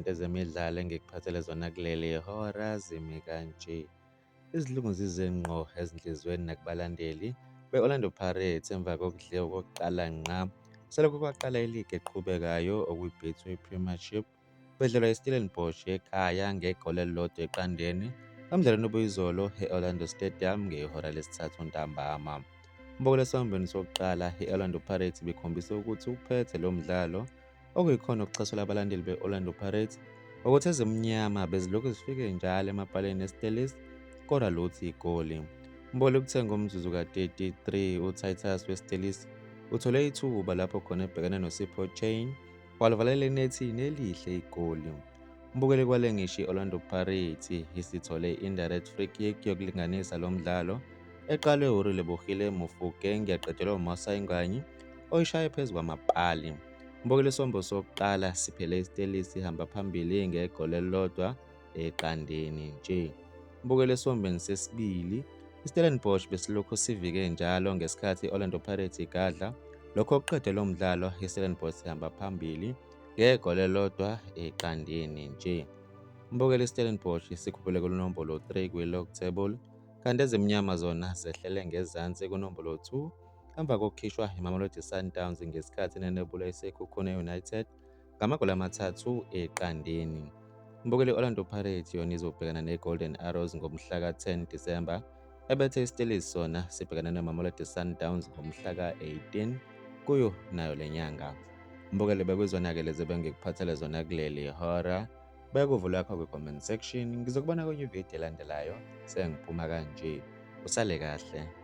izinto ezemidlalo engikuphathele zona kuleli hora zimi kanje. Izilungu zize ngqo ezinhliziyweni nakubalandeli be-Orlando Pirates emva kokudliwa kokuqala ngqa. Selokhu kwaqala iligi eqhubekayo okuyi-Betway Premiership. Bedlelwa iStellenbosch ekhaya ngegoli elilodwa 0-. Emdlalweni obuyizolo e-Orlando Stadium ngehora lesithathu ntambama. Umbukelelo esihambweni sokuqala i-Orlando Pirates bekhombise ukuthi uphethe lo mdlalo, okuyikhona okucasula abalandeli be-Orlando Pirates ukuthi ezimnyama bezilokhu zifike njalo emapaleni eStellis, kodwa lutho igoli. Umbukelelo ukuthe ngomzuzu ka-33 uTitus weStellis uthole ithuba lapho khona ebhekene noSipho Chain walivalela enethini elihle igoli. Umbukelelo kwalengisho i-Orlando Pirates isithole indirect free kick yokulinganisa lo mdlalo eqalwe uRelebogile Mofokeng yaqedelwa uMasai Nganye oyishaye phezu kwamapali. Umbukelelo isombo sokuqala siphele iStellis ihamba phambili ngegoli elilodwa 0 Umbukelelo esombeni sesibili iStellenbosch besilokhu sivike njalo ngesikhathi i-Orlando Pirates igadla. Lokho okuqedela umdlalo iStellenbosch ihamba phambili ngegoli elilodwa 0. Umbukelelo iStellenbosch sikhuphule kunombolo 3 kwi-log table, kanti ezimnyama zona zehlele ngezansi kunombolo 2 emva kokukhishwa iMamelodi Sundowns ngesikhathi inenebula iseKhukhune United ngamagoli 3-0. Umbukelelo i-Orlando Pirates yona izobhekana neGolden Arrows ngomhla ka-10 Disemba, ebethe iStellis sona sibhekana neMamelodi Sundowns ngomhla ka-18 kuyo nayo lenyanga. Umbukelelo bekuyizona-ke lezi bengikuphathele zona kuleli hora. Bekuvula yakho kwi-comment section. Ngizokubona kwenye ividiyo elandelayo sengiphuma kanje. Usale kahle.